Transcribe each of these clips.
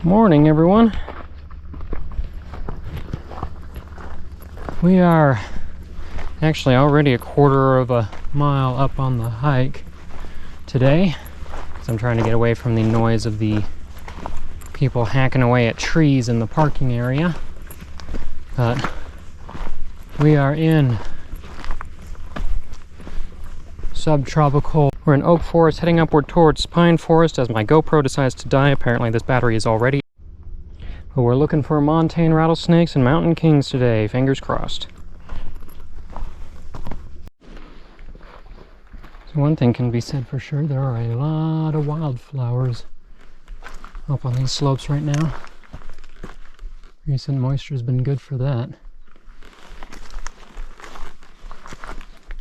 Morning, everyone. We are actually already a quarter of a mile up on the hike today, so I'm trying to get away from the noise of the people hacking away at trees in the parking area. But we are in subtropical. We're in oak forest heading upward towards pine forest as my GoPro decides to die. Apparently this battery is already. But we're looking for montane rattlesnakes and mountain kings today, fingers crossed. So one thing can be said for sure, there are a lot of wildflowers up on these slopes right now. Recent moisture has been good for that.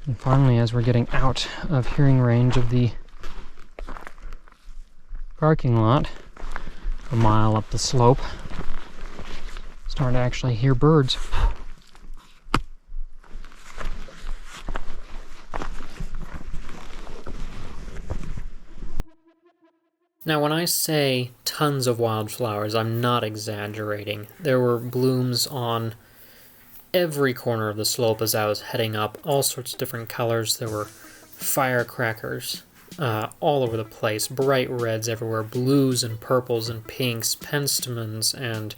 And finally, as we're getting out of hearing range of the parking lot, a mile up the slope, starting to actually hear birds. Now, when I say tons of wildflowers, I'm not exaggerating. There were blooms on every corner of the slope as I was heading up, all sorts of different colors. There were firecrackers all over the place, bright reds everywhere, blues and purples and pinks, penstemons, and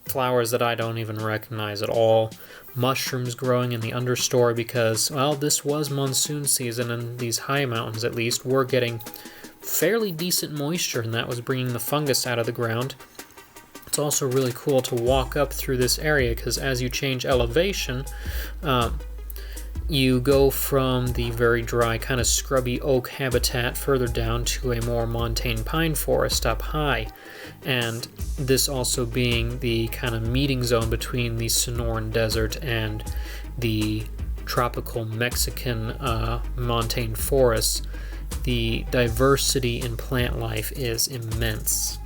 flowers that I don't even recognize at all. Mushrooms growing in the understory because, well, this was monsoon season and these high mountains at least were getting fairly decent moisture, and that was bringing the fungus out of the ground. It's also really cool to walk up through this area because as you change elevation, you go from the very dry kind of scrubby oak habitat further down to a more montane pine forest up high. And this also being the kind of meeting zone between the Sonoran Desert and the tropical Mexican montane forests, the diversity in plant life is immense.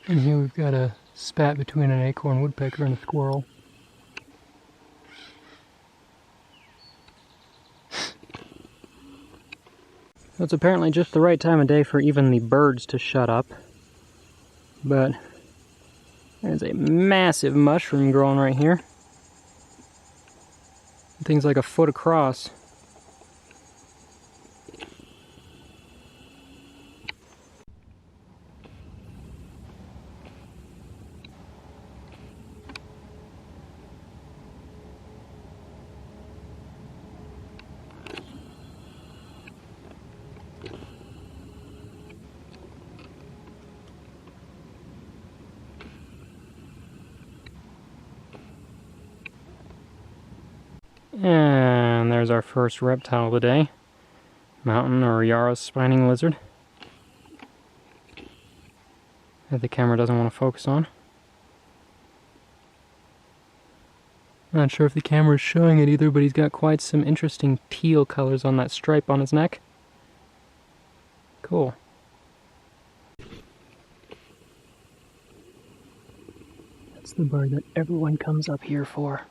And here we've got a spat between an acorn woodpecker and a squirrel. So it's apparently just the right time of day for even the birds to shut up. But there's a massive mushroom growing right here. Things like a foot across. And there's our first reptile of the day. Mountain or Yarrow spining lizard. That the camera doesn't want to focus on. Not sure if the camera is showing it either, but he's got quite some interesting teal colors on that stripe on his neck. Cool. That's the bird that everyone comes up here for.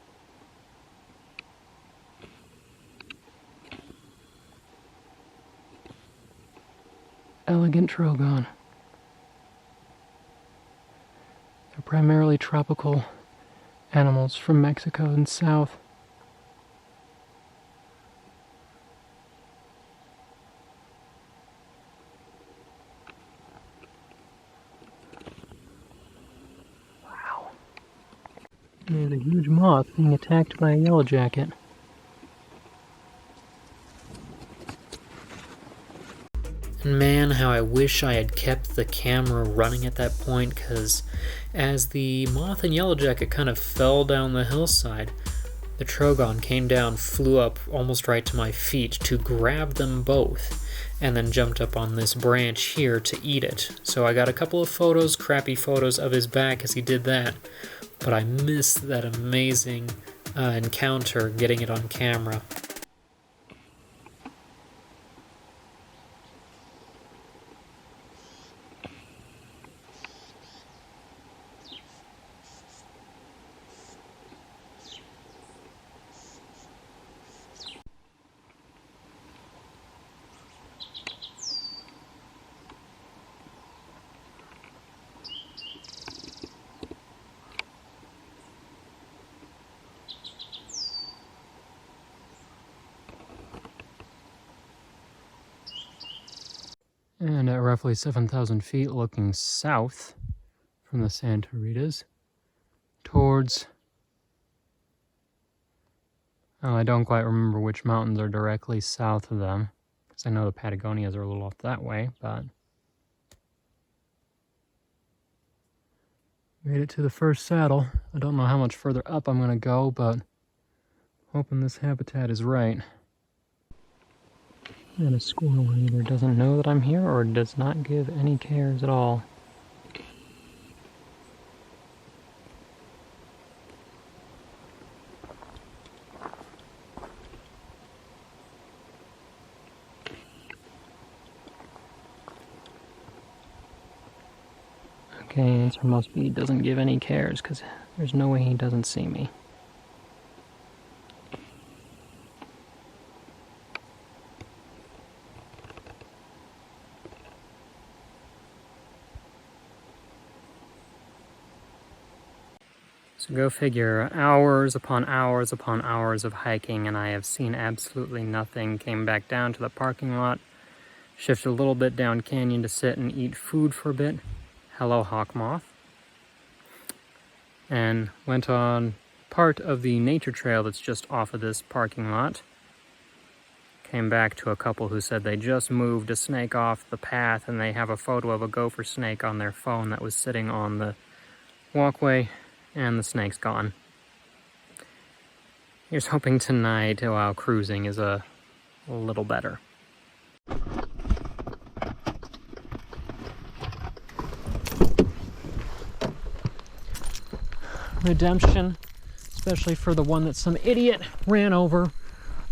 Elegant Trogon. They're primarily tropical animals from Mexico and south. Wow. There's a huge moth being attacked by a yellow jacket. And man, how I wish I had kept the camera running at that point, because as the moth and yellowjacket kind of fell down the hillside, the Trogon came down, flew up almost right to my feet to grab them both, and then jumped up on this branch here to eat it. So I got a couple of photos, crappy photos of his back as he did that, but I missed that amazing encounter getting it on camera. And at roughly 7,000 feet looking south from the Santa Ritas towards, oh, I don't quite remember which mountains are directly south of them, because I know the Patagonias are a little off that way, but made it to the first saddle. I don't know how much further up I'm going to go, but hoping this habitat is right. And a squirrel either doesn't know that I'm here or does not give any cares at all. Okay, answer must be doesn't give any cares, because there's no way he doesn't see me. So go figure, hours upon hours upon hours of hiking, and I have seen absolutely nothing. Came back down to the parking lot, shifted a little bit down canyon to sit and eat food for a bit. Hello, hawk moth. And went on part of the nature trail that's just off of this parking lot. Came back to a couple who said they just moved a snake off the path, and they have a photo of a gopher snake on their phone that was sitting on the walkway, and the snake's gone. Here's hoping tonight, while cruising, is a little better. Redemption, especially for the one that some idiot ran over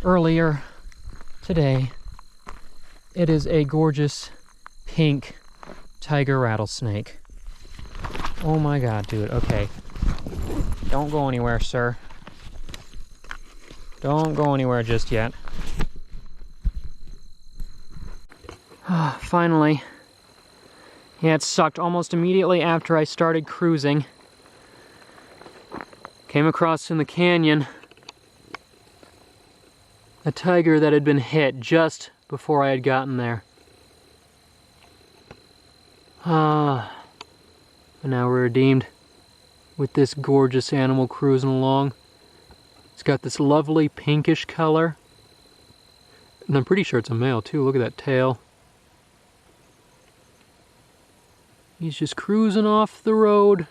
earlier today. It is a gorgeous pink tiger rattlesnake. Oh my god, dude. Okay. Don't go anywhere, sir. Don't go anywhere just yet. Finally. Yeah, it sucked. Almost immediately after I started cruising, came across in the canyon a tiger that had been hit just before I had gotten there. And now we're redeemed with this gorgeous animal cruising along. It's got this lovely pinkish color. And I'm pretty sure it's a male too. Look at that tail. He's just cruising off the road.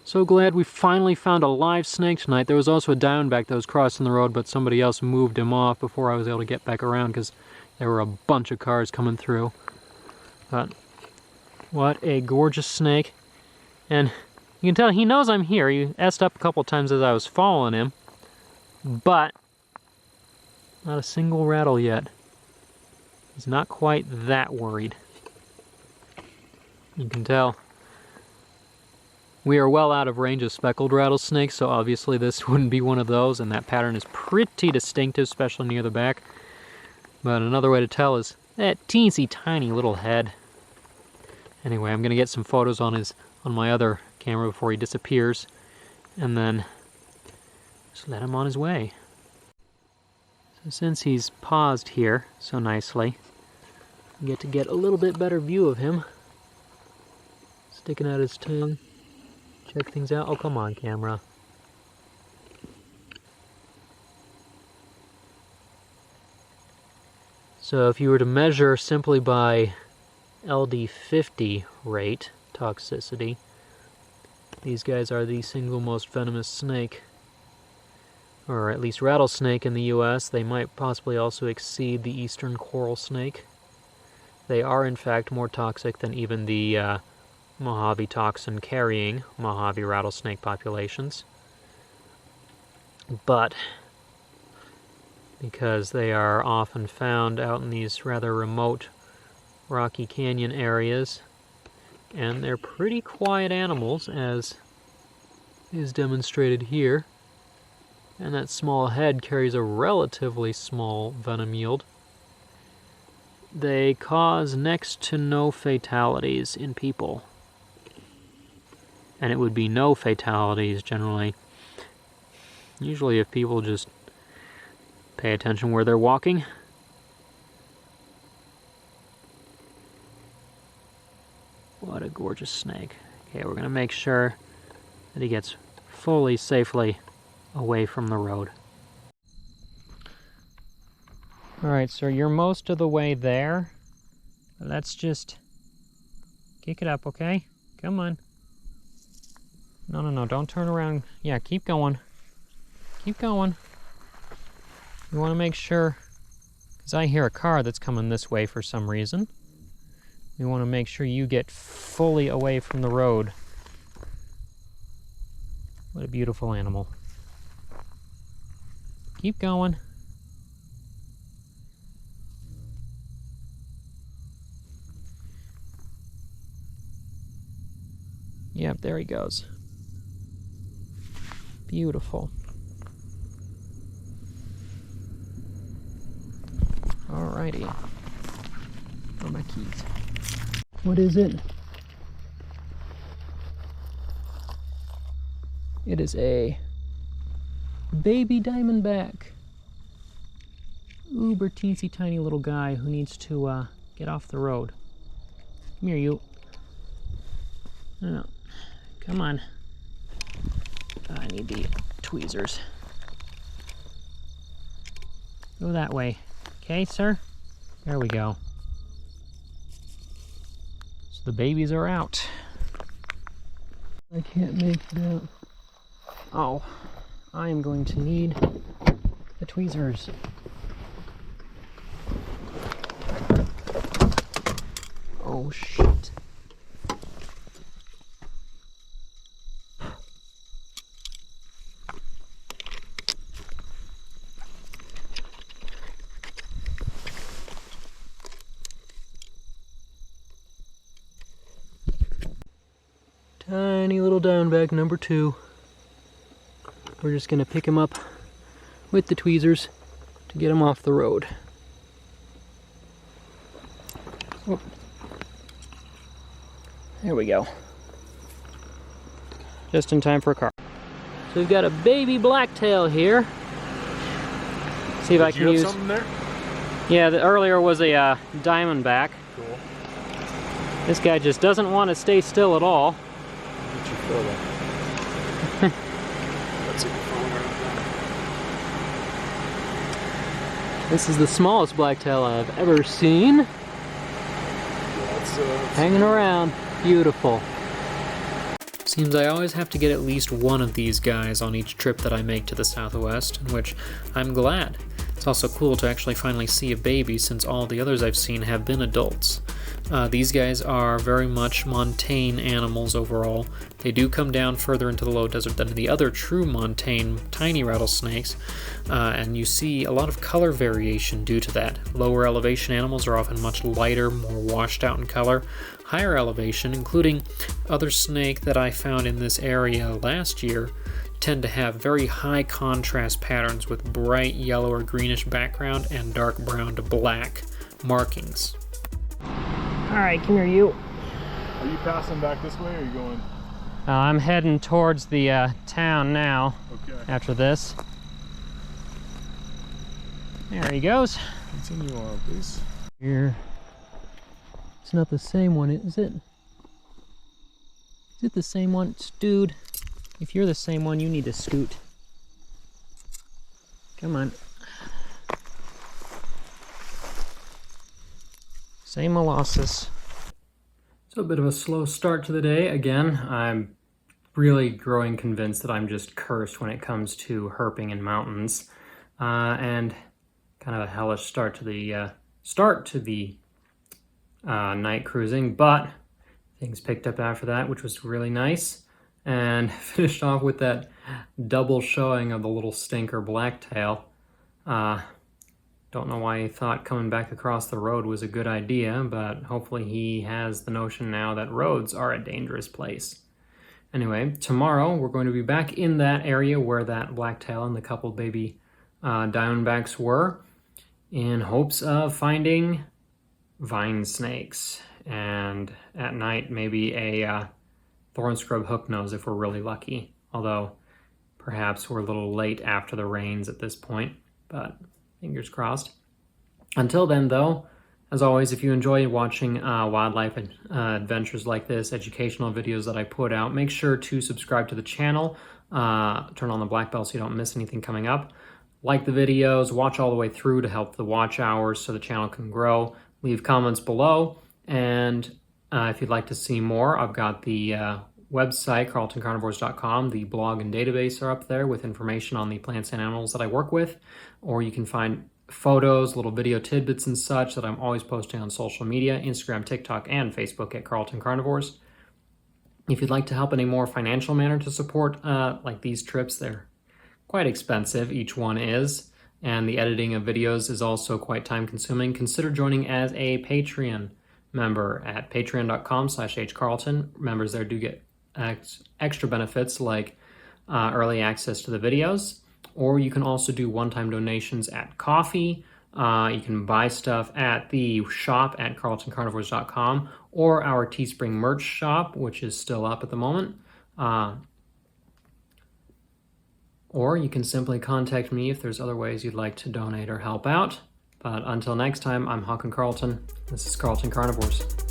So glad we finally found a live snake tonight. There was also a diamondback that was crossing the road, but somebody else moved him off before I was able to get back around because there were a bunch of cars coming through. But what a gorgeous snake. And you can tell he knows I'm here. He essed up a couple times as I was following him, but not a single rattle yet. He's not quite that worried. You can tell. We are well out of range of speckled rattlesnakes, so obviously this wouldn't be one of those, and that pattern is pretty distinctive, especially near the back. But another way to tell is that teensy tiny little head. Anyway, I'm gonna get some photos on my other camera before he disappears, and then just let him on his way. So since he's paused here so nicely, I get to get a little bit better view of him. Sticking out his tongue. Check things out. Oh, come on, camera. So if you were to measure simply by LD50 rate, toxicity, these guys are the single most venomous snake, or at least rattlesnake in the US. They might possibly also exceed the eastern coral snake. They are in fact more toxic than even the Mojave toxin-carrying Mojave rattlesnake populations. But because they are often found out in these rather remote rocky canyon areas, and they're pretty quiet animals, as is demonstrated here, and that small head carries a relatively small venom yield, they cause next to no fatalities in people. And it would be no fatalities generally. Usually if people just pay attention where they're walking. What a gorgeous snake. Okay, we're gonna make sure that he gets fully, safely away from the road. All right, sir, you're most of the way there. Let's just kick it up, okay? Come on. No, no, no, don't turn around. Yeah, keep going. Keep going. You want to make sure, because I hear a car that's coming this way for some reason. We want to make sure you get fully away from the road. What a beautiful animal. Keep going. Yep, there he goes. Beautiful. Alrighty. Where are my keys? What is it? It is a baby diamondback. Uber teensy tiny little guy who needs to get off the road. Come here, you. No, come on. I need the tweezers. Go that way. Okay, sir? There we go. So the babies are out. I can't make it out. Oh, I am going to need the tweezers. Oh, shit. Tiny little diamondback number 2. We're just gonna pick him up with the tweezers to get him off the road. Oh. There we go. Just in time for a car. So we've got a baby blacktail here. See if I can use something there? Yeah, the earlier was a diamondback. Cool. This guy just doesn't want to stay still at all. Get your photo. Let's see the phone right now. This is the smallest blacktail I've ever seen. Yeah, it's Hanging around. Beautiful. Seems I always have to get at least one of these guys on each trip that I make to the Southwest, which I'm glad. It's also cool to actually finally see a baby, since all the others I've seen have been adults. These guys are very much montane animals overall. They do come down further into the low desert than the other true montane tiny rattlesnakes, and you see a lot of color variation due to that. Lower elevation animals are often much lighter, more washed out in color. Higher elevation, including other snake that I found in this area last year, tend to have very high contrast patterns with bright yellow or greenish background and dark brown to black markings. Alright, come here, you. Are you passing back this way or are you going? I'm heading towards the town now. Okay. After this. There he goes. Continue on, please. Here. It's not the same one, is it? Is it the same one? Dude, if you're the same one, you need to scoot. Come on. Same molasses. So a bit of a slow start to the day. Again, I'm really growing convinced that I'm just cursed when it comes to herping in mountains. And kind of a hellish start to the night cruising, but things picked up after that, which was really nice, and finished off with that double showing of the little stinker blacktail. Don't know why he thought coming back across the road was a good idea, but hopefully he has the notion now that roads are a dangerous place. Anyway, tomorrow we're going to be back in that area where that blacktail and the couple baby diamondbacks were, in hopes of finding vine snakes, and at night maybe a thorn scrub hooknose if we're really lucky, although perhaps we're a little late after the rains at this point, but fingers crossed. Until then though, As always, if you enjoy watching wildlife adventures like this, educational videos that I put out, make sure to subscribe to the channel, turn on the black bell so you don't miss anything coming up. Like the videos, watch all the way through to help the watch hours so the channel can grow. Leave comments below, and if you'd like to see more, I've got the website, carltoncarnivores.com. The blog and database are up there with information on the plants and animals that I work with, or you can find photos, little video tidbits and such that I'm always posting on social media, Instagram, TikTok, and Facebook at Carlton Carnivores. If you'd like to help in a more financial manner to support like these trips, they're quite expensive, each one is, and the editing of videos is also quite time consuming. Consider joining as a Patreon member at patreon.com/hcarlton. Members there do get extra benefits like early access to the videos, or you can also do one-time donations at Coffee. You can buy stuff at the shop at carltoncarnivores.com or our Teespring merch shop, which is still up at the moment. Or you can simply contact me if there's other ways you'd like to donate or help out. But until next time, I'm Hawk and Carlton. This is Carlton Carnivores.